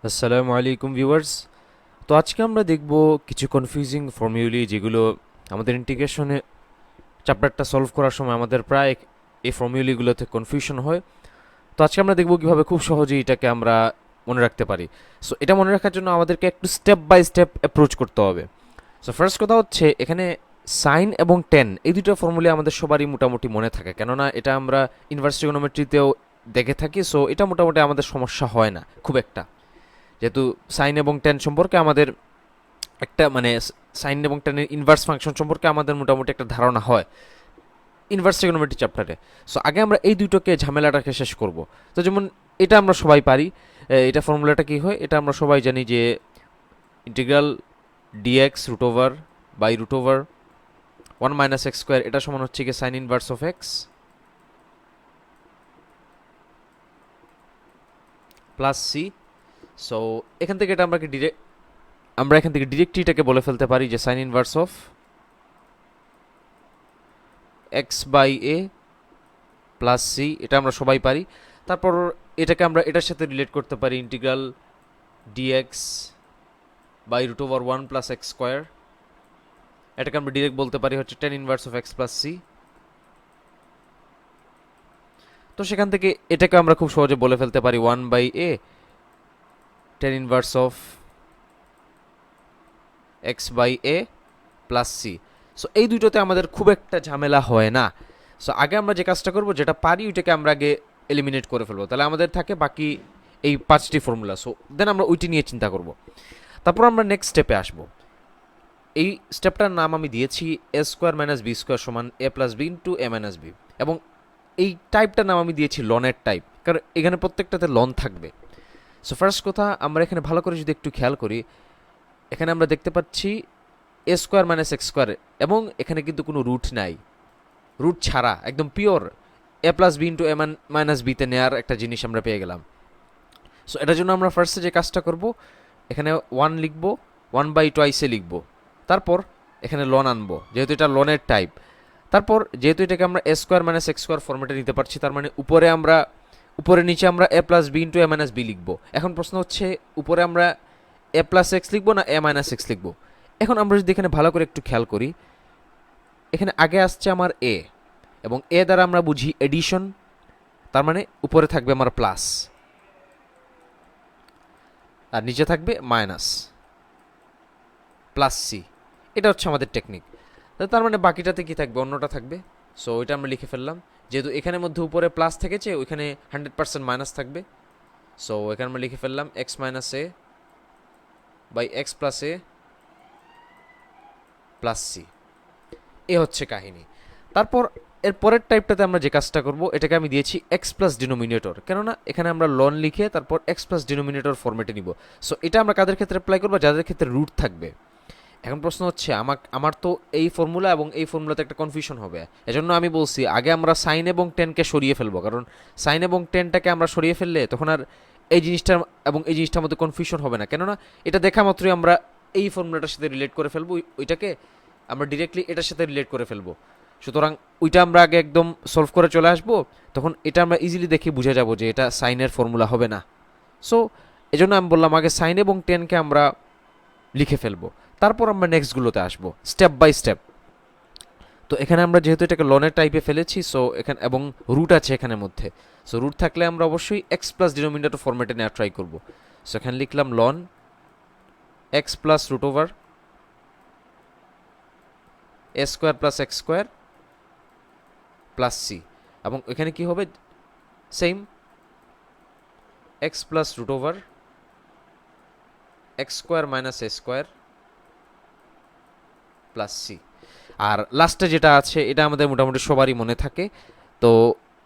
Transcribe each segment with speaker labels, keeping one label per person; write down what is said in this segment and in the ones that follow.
Speaker 1: আসসালামু আলাইকুম ভিউয়ার্স। তো আজকে আমরা দেখব কিছু কনফিউজিং ফর্মুলি যেগুলো আমাদের ইন্টিগ্রেশনে চ্যাপ্টারটা সলভ করার সময় আমাদের প্রায় এই ফর্মুলিগুলোতে কনফিউশন হয়। তো আজকে আমরা দেখব কিভাবে খুব সহজেই এটাকে আমরা মনে রাখতে পারি। সো এটা মনে রাখার জন্য আমাদেরকে একটু স্টেপ বাই স্টেপ অ্যাপ্রোচ করতে হবে। সো ফার্স্ট কথা হচ্ছে এখানে সাইন এবং টেন এই দুটো ফর্মুলা আমাদের সবারই মোটামুটি মনে থাকে, কেননা এটা আমরা ইনভার্স ট্রিগোনোমেট্রিতেও দেখে থাকি। সো এটা মোটামুটি আমাদের সমস্যা হয় না খুব একটা, যেহেতু সাইন এবং টেন সম্পর্কে আমাদের একটা মানে সাইন এবং টেনের ইনভার্স ফাংশন সম্পর্কে আমাদের মোটামুটি একটা ধারণা হয় ইনভার্স ট্রিগোনোমেট্রি চ্যাপ্টারে। সো আগে আমরা এই দুটোকে ঝামেলাটাকে শেষ করব। তো যেমন এটা আমরা সবাই পারি, এটা ফর্মুলাটা কী হয় এটা আমরা সবাই জানি যে integral dx root over by root over 1 - x² এটা সমান হচ্ছে কি sine inverse of x plus c. So এখান থেকে এটা আমরা এখান থেকে ডিরেক্টলিটাকে বলে ফেলতে পারি যে sine inverse of x by a plus c, এটা আমরা সবাই পারি। তারপর এটাকে আমরা এটার সাথে রিলেট করতে পারি integral dx by root over 1 + x²। এটাকে আমরা ডিরেক্ট বলতে পারি হচ্ছে tan inverse of x plus c. তো সেখান থেকে এটাকে আমরা খুব সহজে বলে ফেলতে পারি 1/a tan inverse of x by a plus c. So এই দুটোতে আমাদের খুব একটা ঝামেলা হয় না। সো আগে আমরা যে কাজটা করব, যেটা পারি ওইটাকে আমরা আগে এলিমিনেট করে ফেলবো, তাহলে আমাদের থাকে বাকি এই 5টি ফর্মুলা। সো দেন আমরা ওইটি নিয়ে চিন্তা করব। তারপর আমরা নেক্সট স্টেপে আসব। এই স্টেপটার নাম আমি দিয়েছি a² - b² সমান a+b * a-b, এবং এই টাইপটার নাম আমি দিয়েছি লনের টাইপ, কারণ এখানে প্রত্যেকটাতে লন থাকবে। সো ফার্স্ট কথা আমরা এখানে ভালো করে যদি একটু খেয়াল করি, এখানে আমরা দেখতে পাচ্ছি a² - x², এবং এখানে কিন্তু কোনো রুট নাই, রুট ছাড়া একদম পিওর a+b * a-b তে নেওয়ার একটা জিনিস আমরা পেয়ে গেলাম। সো এটার জন্য আমরা ফার্স্টে যে কাজটা করব, এখানে 1 লিখব, 1/2 লিখব, তারপর এখানে লন আনবো যেহেতু এটা লনের টাইপ। তারপর যেহেতু এটাকে আমরা a² - x² ফর্মেটে নিতে পারছি, তার মানে উপরে নিচে আমরা a+b * a-b লিখব। এখন প্রশ্ন হচ্ছে উপরে আমরা a+x লিখবো না a-x লিখবো। এখন আমরা যদি এখানে ভালো করে একটু খেয়াল করি, এখানে আগে আসছে আমার এ, এবং এ দ্বারা আমরা বুঝি এডিশন, তার মানে উপরে থাকবে আমার প্লাস আর নিচে থাকবে মাইনাস প্লাস সি। এটা হচ্ছে আমাদের টেকনিক। তার মানে বাকিটাতে কি থাকবে, অন্যটা থাকবে। সো ওইটা আমরা লিখে ফেললাম, যেহেতু এখানে মধ্যে উপরে প্লাস থেকেছে ওইখানে 100% মাইনাস থাকবে। সো এখানে আমরা লিখে ফেললাম x - a by x + a plus c. এ হচ্ছে কাহিনী। তারপর এর পরের টাইপটাতে আমরা যে কাজটা করব, এটাকে আমি দিয়েছি এক্স প্লাস ডিনোমিনেটর, কেননা এখানে আমরা লন লিখে তারপর এক্স প্লাস ডিনোমিনেটর ফর্মেটে নিব। সো এটা আমরা কাদের ক্ষেত্রে অ্যাপ্লাই করবো, যাদের ক্ষেত্রে রুট থাকবে। এখন প্রশ্ন হচ্ছে আমার তো এই ফর্মুলা এবং এই ফর্মুলাতে একটা কনফিউশন হবে, এজন্য আমি বলছি আগে আমরা সাইন এবং টেনকে সরিয়ে ফেলবো, কারণ সাইন এবং টেনটাকে আমরা সরিয়ে ফেললে তখন আর এই জিনিসটা এবং এই জিনিসটার মধ্যে কনফিউশন হবে না, কেননা এটা দেখা মাত্রই আমরা এই ফর্মুলাটার সাথে রিলেট করে ফেলবো, ওইটাকে আমরা ডিরেক্টলি এটার সাথে রিলেট করে ফেলবো। সুতরাং ওইটা আমরা আগে একদম সলভ করে চলে আসবো, তখন এটা আমরা ইজিলি দেখে বুঝে যাব যে এটা সাইনের ফর্মুলা হবে না। সো এজন্য আমি বললাম আগে সাইন এবং টেনকে আমরা লিখে ফেলবো, তারপর আমরা নেক্সটগুলোতে আসবো স্টেপ বাই স্টেপ। তো এখানে আমরা যেহেতু এটাকে লনের টাইপে ফেলেছি, সো এখানে এবং রুট আছে এখানের মধ্যে, সো রুট থাকলে আমরা অবশ্যই এক্স প্লাস ডিনোমিনেটর ফর্মেটে নেওয়ার ট্রাই করবো। সো এখানে লিখলাম ln x plus root over a² + x² plus c, এবং এখানে কি হবে same x plus root over x² - a² plus c. আর লাস্টে যেটা আছে এটা আমাদের মোটামুটি সবারই মনে থাকে। তো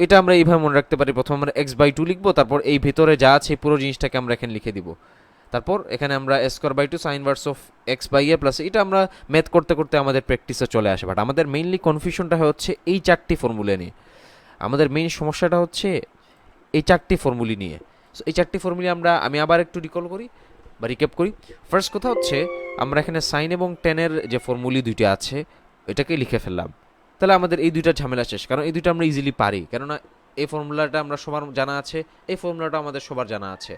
Speaker 1: এটা আমরা এইভাবে মনে রাখতে পারি, প্রথমে আমরা x/2 লিখবো, তারপর এই ভিতরে যা আছে পুরো জিনিসটাকে আমরা এখানে লিখে দিব। তারপর এখানে আমরা a² / 2 sign inverse of x/a plus, এটা আমরা ম্যাথ করতে করতে আমাদের প্র্যাকটিসে চলে আসে। বাট আমাদের মেইনলি কনফিউশনটা হচ্ছে এই 4টি ফর্মুলা নিয়ে, আমাদের মেইন সমস্যাটা হচ্ছে এই 4টি ফর্মুলি নিয়ে। সো এই 4টি ফর্মুলি আমি আবার একটু রিকল করি বা রিক্যাপ করি। ফার্স্ট কথা হচ্ছে আমরা এখানে সাইন এবং টেনের যে ফর্মুলি দুইটা আছে এটাকে লিখে ফেললাম, তাহলে আমাদের এই দুইটা ঝামেলা শেষ, কারণ এই দুইটা আমরা ইজিলি পারি, কেননা এই ফর্মুলাটা আমরা সবার জানা আছে, এই ফর্মুলাটা আমাদের সবার জানা আছে।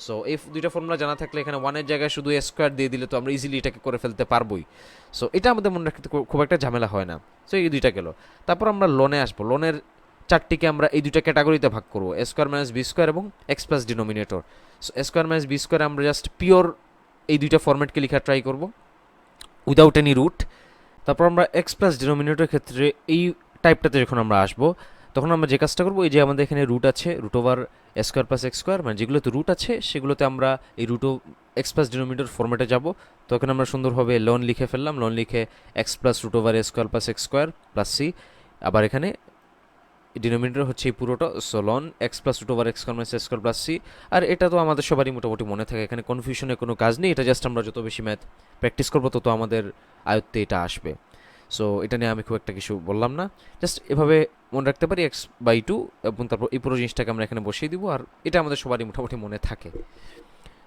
Speaker 1: সো এই দুইটা ফর্মুলা জানা থাকলে এখানে ওয়ানের জায়গায় শুধু এ স্কোয়ার দিয়ে দিলে তো আমরা ইজিলি এটাকে করে ফেলতে পারবোই। সো এটা আমাদের মনে রাখতে খুব একটা ঝামেলা হয় না। সো এই দুইটা গেল। তারপর আমরা লোনে আসবো। লোনের চারটিকে আমরা এই দুইটা ক্যাটাগরিতে ভাগ করবো, এ স্কোয়ার মাইনাস বি স্কোয়ার এবং এক্স প্লাস ডিনোমিনেটর। সো এ স্কোয়ার মাইনাস বি স্কোয়ার আমরা জাস্ট পিওর এই দুইটা ফরম্যাটকে লেখা ট্রাই করব উইদাউট এনি রুট। তারপর আমরা এক্স প্লাস ডিনোমিনেটরের ক্ষেত্রে এই টাইপটাতে যখন আমরা আসবো তখন আমরা যে কাজটা করবো, এই যে আমাদের এখানে রুট আছে, root over a square plus x square, মানে যেগুলোতে রুট আছে সেগুলোতে আমরা এই রুট এক্স প্লাস ডিনোমিনেটর ফর্মেটে যাবো। তো এখানে আমরা সুন্দরভাবে লন লিখে ফেললাম, লন লিখে x plus root over a square plus x square plus c. আবার এখানে ডিনোমিনেটর হচ্ছে এই পুরোটা, so ln x plus root over x square minus x square plus c. আর এটা তো আমাদের সবারই মোটামুটি মনে থাকে, এখানে কনফিউশনের কোনো কাজ নেই, এটা জাস্ট আমরা যত বেশি ম্যাথ প্র্যাকটিস করবো তত আমাদের আয়ত্তে এটা আসবে। সো এটা নিয়ে আমি খুব একটা কিছু বললাম না, জাস্ট এভাবে মনে রাখতে পারি x/2 এবং তারপর এই পুরো জিনিসটাকে আমরা এখানে বসিয়ে দিব, আর এটা আমাদের সবারই মোটামুটি মনে থাকে।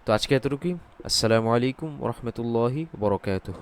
Speaker 1: তো আজকে এতটুকুই। আসসালামু আলাইকুম ওরহমতুল্লাহি বরকাতুহ।